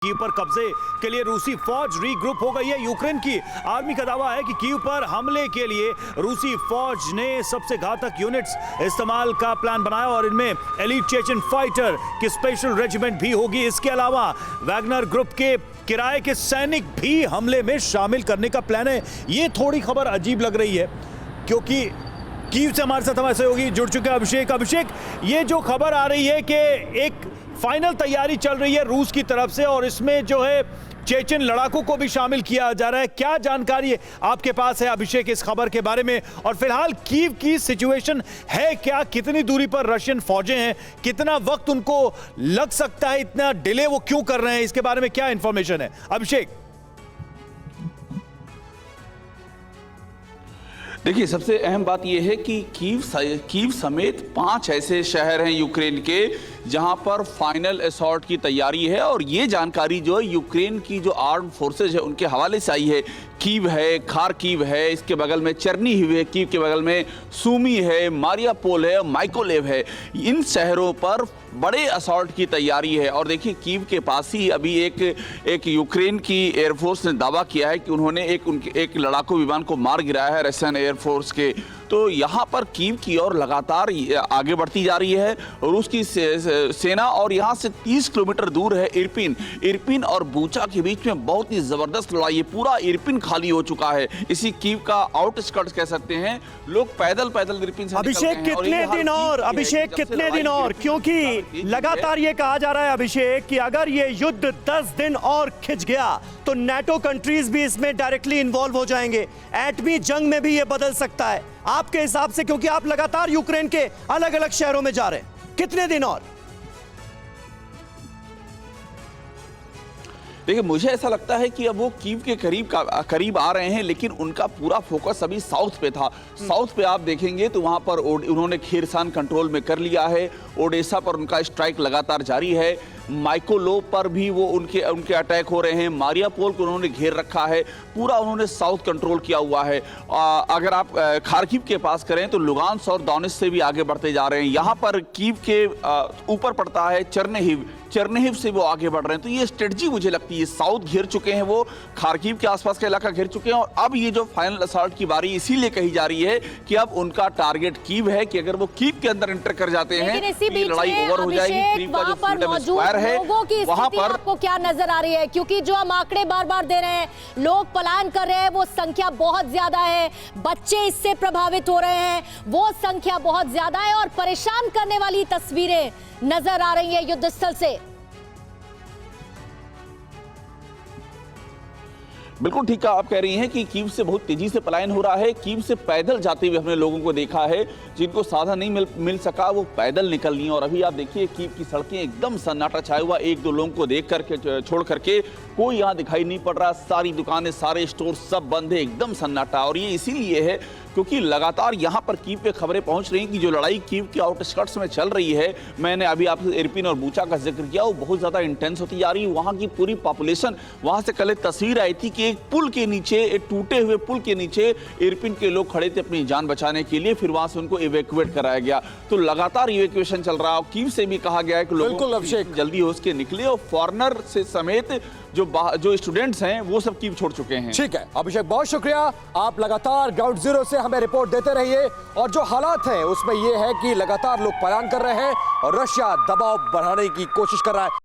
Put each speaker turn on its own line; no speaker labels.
Kyiv पर कब्जे के लिए रूसी फौज रीग्रुप हो गई है। यूक्रेन की आर्मी का दावा है कि कीव पर हमले के लिए रूसी फौज ने सबसे घातक यूनिट्स इस्तेमाल का प्लान बनाया और इनमें एलीट चेचन फाइटर की स्पेशल रेजिमेंट भी होगी। इसके अलावा वैगनर ग्रुप के किराए के सैनिक भी हमले में शामिल करने का प्लान है। ये थोड़ी खबर अजीब लग रही है क्योंकि कीव से हमारे साथ हमारे सहयोगी जुड़ चुके हैं अभिषेक, ये जो खबर आ रही है कि एक फाइनल तैयारी चल रही है रूस की तरफ से और इसमें जो है चेचन लड़ाकों को भी शामिल किया जा रहा है, क्या जानकारी आपके पास है अभिषेक इस खबर के बारे में? और फिलहाल कीव की सिचुएशन है क्या, कितनी दूरी पर रशियन फौजें हैं, कितना वक्त उनको लग सकता है, इतना डिले वो क्यों कर रहे हैं, इसके बारे में क्या इंफॉर्मेशन है अभिषेक?
देखिए, सबसे अहम बात यह है कि कीव समेत 5 ऐसे शहर हैं यूक्रेन के जहां पर फाइनल असॉल्ट की तैयारी है और ये जानकारी जो है यूक्रेन की जो आर्म फोर्सेज है उनके हवाले से आई है। कीव है, खारकीव है, इसके बगल में चर्नीहिव है, कीव के बगल में सूमी है, मारियापोल है, माइकोलेव है। इन शहरों पर बड़े असॉल्ट की तैयारी है और देखिए कीव के पास ही अभी एक यूक्रेन की एयरफोर्स ने दावा किया है कि उन्होंने एक लड़ाकू विमान को मार गिराया है रशियन एयरफोर्स के। तो यहाँ पर कीव की ओर लगातार आगे बढ़ती जा रही है रूस की सेना और यहाँ से 30 किलोमीटर दूर है इरपिन और बूचा के बीच में बहुत ही जबरदस्त लड़ाई है। पूरा इरपिन खाली हो चुका है, इसी कीव का आउटस्कर्ट्स कह सकते हैं। लोग पैदल इरपिन से
अभिषेक कितने दिन और क्योंकि लगातार ये कहा जा रहा है अभिषेक कि अगर ये युद्ध 10 दिन और खिंच गया तो नाटो कंट्रीज भी इसमें डायरेक्टली इन्वॉल्व हो जाएंगे, एटमी जंग में भी ये बदल सकता है आपके हिसाब से, क्योंकि आप लगातार यूक्रेन के अलग अलग शहरों में जा रहे हैं, कितने दिन और?
देखिए, मुझे ऐसा लगता है कि अब वो कीव के करीब आ रहे हैं, लेकिन उनका पूरा फोकस अभी साउथ पे था। साउथ पे आप देखेंगे तो वहां पर उन्होंने खेरसान कंट्रोल में कर लिया है, ओडेसा पर उनका स्ट्राइक लगातार जारी है, माइकोलोव पर भी वो उनके अटैक हो रहे हैं, मारियापोल को उन्होंने घेर रखा है, पूरा उन्होंने साउथ कंट्रोल किया हुआ है। अगर आप खारकीव के पास करें तो लुगांस और दोनेत्स्क से भी आगे बढ़ते जा रहे हैं। यहाँ पर कीव के ऊपर पड़ता है चर्निहिव से वो आगे बढ़ रहे हैं। तो ये स्ट्रेटजी मुझे लगती है, साउथ घेर चुके हैं वो, खारकीव के आसपास का इलाका घेर चुके हैं और अब ये जो फाइनल असॉल्ट की बारी इसीलिए कही जा रही है कि अब उनका टारगेट कीव है कि अगर वो कीव के अंदर एंटर कर जाते हैं तो ये लड़ाई ओवर हो जाएगी। कीव का जो फ्रीडम स्क्वायर है वहां पर
आपको क्या नजर आ रही है? क्योंकि जो हम आंकड़े बार दे रहे हैं, लोग पलायन कर रहे हैं, वो संख्या बहुत ज्यादा है, बच्चे इससे प्रभावित हो रहे हैं, वो संख्या बहुत ज्यादा है और परेशान करने वाली तस्वीरें नजर आ रही है युद्ध स्थल से।
बिल्कुल ठीक है, आप कह रही हैं कि कीव से बहुत तेजी से पलायन हो रहा है। कीव से पैदल जाते हुए हमने लोगों को देखा है, जिनको साधन नहीं मिल सका वो पैदल निकल लिए और अभी आप देखिए कीव की सड़कें एकदम सन्नाटा छाया हुआ, एक दो लोगों को देख करके छोड़ करके कोई यहाँ दिखाई नहीं पड़ रहा। सारी दुकानें, सारे स्टोर सब बंद है, एकदम सन्नाटा। और ये इसीलिए है क्योंकि लगातार यहाँ पर कीव पे खबरें पहुँच रही हैं कि जो लड़ाई कीव के आउटस्कर्ट्स में चल रही है, मैंने अभी आपसे इरपिन और बूचा का जिक्र किया, वो बहुत ज़्यादा इंटेंस होती जा रही है। वहाँ की पूरी पॉपुलेशन, वहाँ से कल एक तस्वीर आई थी कि एक पुल के नीचे, एक टूटे हुए पुल के नीचे इरपिन के लोग खड़े थे अपनी जान बचाने के लिए, फिर वहाँ से उनको इवैक्यूएट कराया गया। तो लगातार इवैक्यूएशन चल रहा है। कीव से भी कहा गया है कि लोग जल्दी हो उसके निकले और फॉरेनर से समेत जो स्टूडेंट्स हैं वो सब कीव छोड़ चुके हैं।
ठीक है अभिषेक, बहुत शुक्रिया, आप लगातार ग्राउंड जीरो से हमें रिपोर्ट देते रहिए। और जो हालात हैं उसमें यह है कि लगातार लोग पलायन कर रहे हैं और रशिया दबाव बढ़ाने की कोशिश कर रहा है।